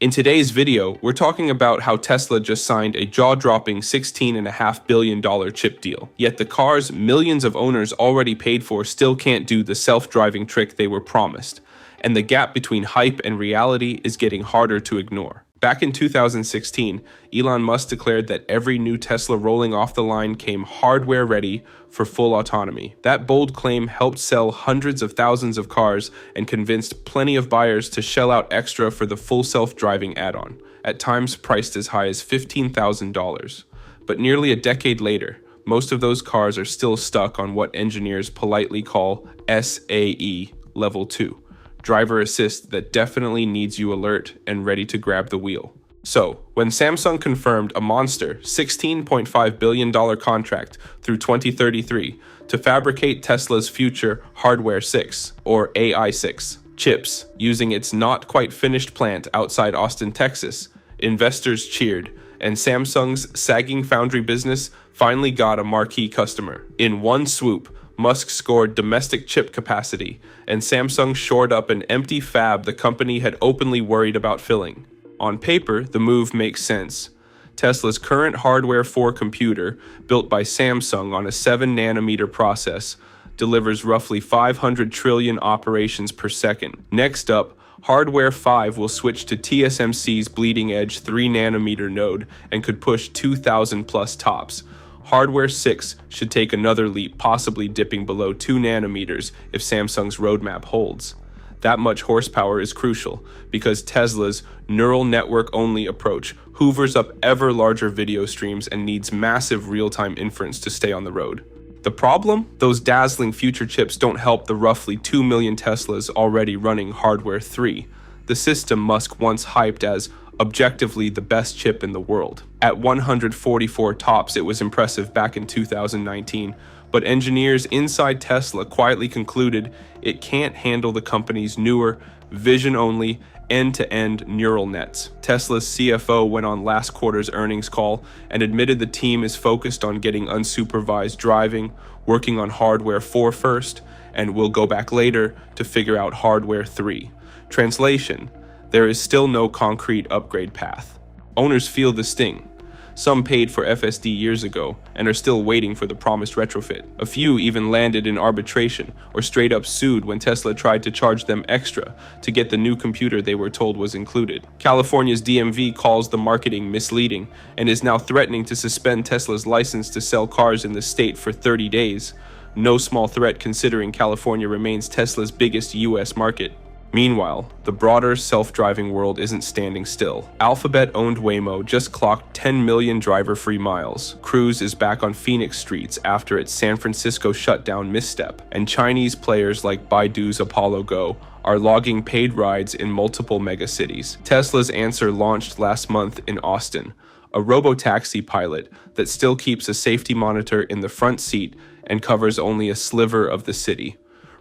In today's video, we're talking about how Tesla just signed a jaw-dropping $16.5 billion chip deal. Yet the cars millions of owners already paid for still can't do the self-driving trick they were promised. And the gap between hype and reality is getting harder to ignore. Back in 2016, Elon Musk declared that every new Tesla rolling off the line came hardware ready for full autonomy. That bold claim helped sell hundreds of thousands of cars and convinced plenty of buyers to shell out extra for the full self-driving add-on, at times priced as high as $15,000. But nearly a decade later, most of those cars are still stuck on what engineers politely call SAE Level 2. Driver assist that definitely needs you alert and ready to grab the wheel. So, when Samsung confirmed a monster $16.5 billion contract through 2033 to fabricate Tesla's future Hardware 6, or AI 6, chips using its not quite finished plant outside Austin, Texas, investors cheered, and Samsung's sagging foundry business finally got a marquee customer. In one swoop, Musk scored domestic chip capacity, and Samsung shored up an empty fab the company had openly worried about filling. On paper, the move makes sense. Tesla's current Hardware 4 computer, built by Samsung on a 7-nanometer process, delivers roughly 500 trillion operations per second. Next up, Hardware 5 will switch to TSMC's bleeding-edge 3-nanometer node and could push 2,000 plus tops. Hardware 6 should take another leap, possibly dipping below 2 nanometers if Samsung's roadmap holds. That much horsepower is crucial because Tesla's neural network-only approach hoovers up ever larger video streams and needs massive real-time inference to stay on the road. The problem? Those dazzling future chips don't help the roughly 2 million Teslas already running Hardware 3, the system Musk once hyped as objectively the best chip in the world. At 144 tops, it was impressive back in 2019, but engineers inside Tesla quietly concluded it can't handle the company's newer, vision-only, end-to-end neural nets. Tesla's CFO went on last quarter's earnings call and admitted the team is focused on getting unsupervised driving, working on Hardware 4 first, and will go back later to figure out Hardware 3. Translation: there is still no concrete upgrade path. Owners feel the sting. Some paid for FSD years ago and are still waiting for the promised retrofit. A few even landed in arbitration or straight up sued when Tesla tried to charge them extra to get the new computer they were told was included. California's DMV calls the marketing misleading and is now threatening to suspend Tesla's license to sell cars in the state for 30 days. No small threat considering California remains Tesla's biggest US market. Meanwhile, the broader self-driving world isn't standing still. Alphabet-owned Waymo just clocked 10 million driver-free miles. Cruise is back on Phoenix streets after its San Francisco shutdown misstep, and Chinese players like Baidu's Apollo Go are logging paid rides in multiple megacities. Tesla's Answer launched last month in Austin, a robotaxi pilot that still keeps a safety monitor in the front seat and covers only a sliver of the city.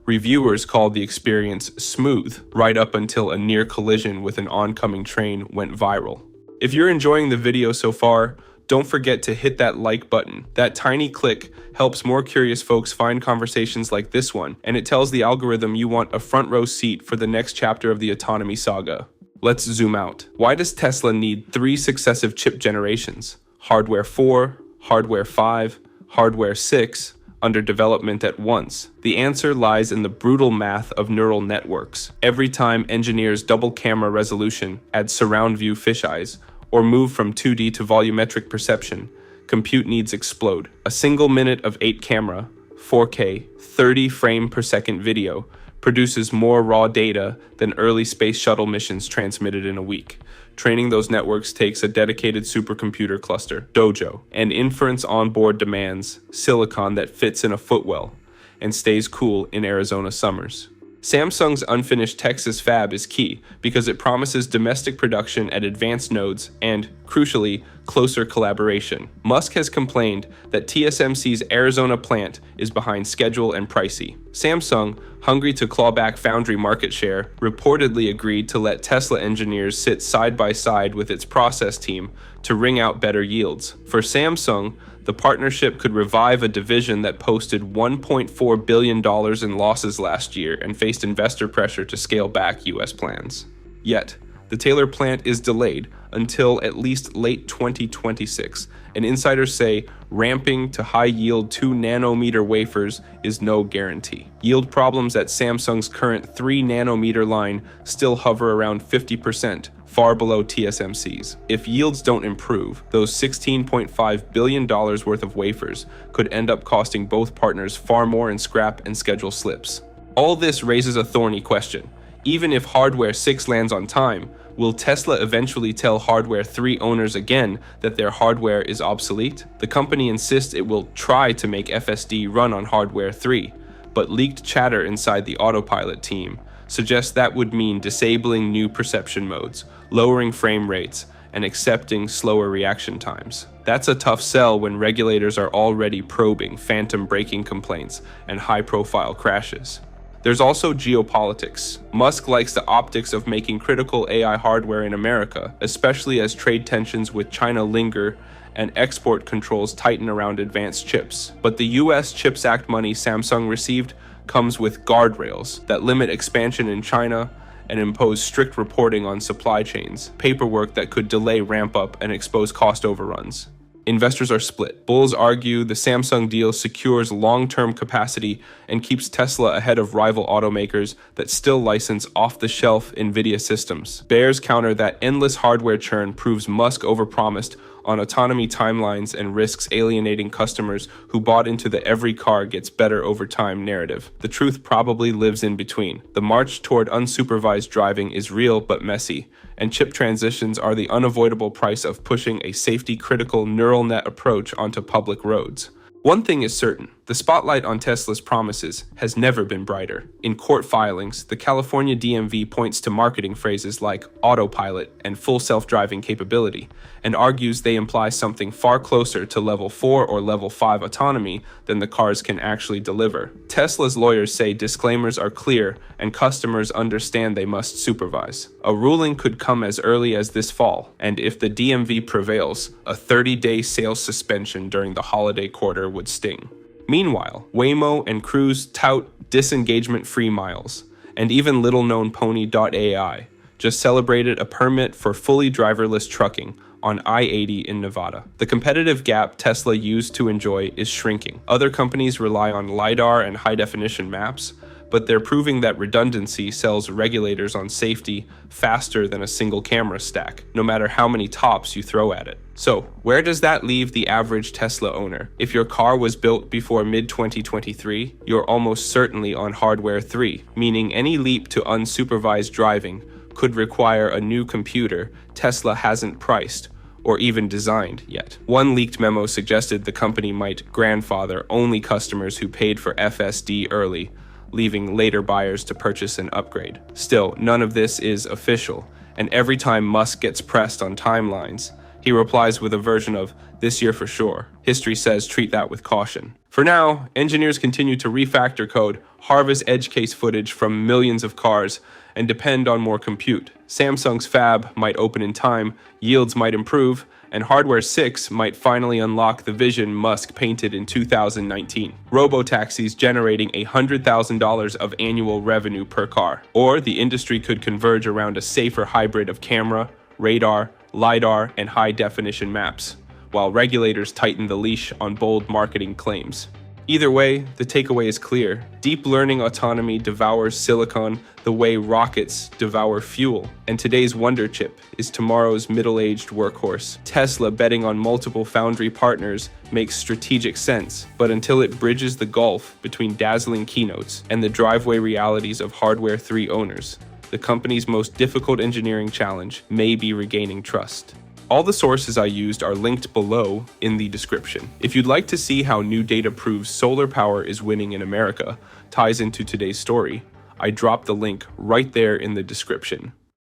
Reviewers called the experience smooth, right up until a near collision with an oncoming train went viral. If you're enjoying the video so far, don't forget to hit that like button. That tiny click helps more curious folks find conversations like this one, and it tells the algorithm you want a front row seat for the next chapter of the autonomy saga. Let's zoom out. Why does Tesla need 3 successive chip generations? Hardware 4, Hardware 5, Hardware 6, under development at once? The answer lies in the brutal math of neural networks. Every time engineers double camera resolution, add surround view fisheyes, or move from 2D to volumetric perception, compute needs explode. A single minute of 8 camera, 4K, 30 frame per second video produces more raw data than early space shuttle missions transmitted in a week. Training those networks takes a dedicated supercomputer cluster, Dojo, and inference onboard demands silicon that fits in a footwell and stays cool in Arizona summers. Samsung's unfinished Texas fab is key because it promises domestic production at advanced nodes and, crucially, closer collaboration. Musk has complained that TSMC's Arizona plant is behind schedule and pricey. Samsung, hungry to claw back foundry market share, reportedly agreed to let Tesla engineers sit side by side with its process team to wring out better yields. For Samsung, the partnership could revive a division that posted $1.4 billion in losses last year and faced investor pressure to scale back US plans. Yet, The Taylor plant is delayed until at least late 2026, and insiders say ramping to high-yield 2-nanometer wafers is no guarantee. Yield problems at Samsung's current 3-nanometer line still hover around 50%, far below TSMC's. If yields don't improve, those $16.5 billion worth of wafers could end up costing both partners far more in scrap and schedule slips. All this raises a thorny question. Even if Hardware 6 lands on time, will Tesla eventually tell Hardware 3 owners again that their hardware is obsolete? The company insists it will try to make FSD run on Hardware 3, but leaked chatter inside the Autopilot team suggests that would mean disabling new perception modes, lowering frame rates, and accepting slower reaction times. That's a tough sell when regulators are already probing phantom braking complaints and high-profile crashes. There's also geopolitics. Musk likes the optics of making critical AI hardware in America, especially as trade tensions with China linger and export controls tighten around advanced chips. But the US CHIPS Act money Samsung received comes with guardrails that limit expansion in China and impose strict reporting on supply chains, paperwork that could delay ramp-up and expose cost overruns. Investors are split. Bulls argue the Samsung deal secures long-term capacity and keeps Tesla ahead of rival automakers that still license off-the-shelf NVIDIA systems. Bears counter that endless hardware churn proves Musk overpromised on autonomy timelines and risks alienating customers who bought into the every car gets better over time narrative. The truth probably lives in between. The march toward unsupervised driving is real but messy, and chip transitions are the unavoidable price of pushing a safety-critical neural net approach onto public roads. One thing is certain, the spotlight on Tesla's promises has never been brighter. In court filings, the California DMV points to marketing phrases like autopilot and full self-driving capability, and argues they imply something far closer to level 4 or level 5 autonomy than the cars can actually deliver. Tesla's lawyers say disclaimers are clear and customers understand they must supervise. A ruling could come as early as this fall, and if the DMV prevails, a 30-day sales suspension during the holiday quarter would sting. Meanwhile, Waymo and Cruise tout disengagement-free miles, and even little-known Pony.ai just celebrated a permit for fully driverless trucking on I-80 in Nevada. The competitive gap Tesla used to enjoy is shrinking. Other companies rely on LiDAR and high-definition maps, but they're proving that redundancy sells regulators on safety faster than a single camera stack, no matter how many tops you throw at it. So, where does that leave the average Tesla owner? If your car was built before mid-2023, you're almost certainly on Hardware 3, meaning any leap to unsupervised driving could require a new computer Tesla hasn't priced or even designed yet. One leaked memo suggested the company might grandfather only customers who paid for FSD early, leaving later buyers to purchase an upgrade. Still, none of this is official, and every time Musk gets pressed on timelines, he replies with a version of, "This year for sure." History says treat that with caution. For now, engineers continue to refactor code, harvest edge case footage from millions of cars, and depend on more compute. Samsung's fab might open in time, yields might improve, and Hardware 6 might finally unlock the vision Musk painted in 2019. Robotaxis generating $100,000 of annual revenue per car. Or the industry could converge around a safer hybrid of camera, radar, LiDAR, and high-definition maps, while regulators tighten the leash on bold marketing claims. Either way, the takeaway is clear. Deep learning autonomy devours silicon the way rockets devour fuel. And today's wonder chip is tomorrow's middle-aged workhorse. Tesla betting on multiple foundry partners makes strategic sense, but until it bridges the gulf between dazzling keynotes and the driveway realities of Hardware 3 owners, the company's most difficult engineering challenge may be regaining trust. All the sources I used are linked below in the description. If you'd like to see how new data proves solar power is winning in America ties into today's story, I dropped the link right there in the description.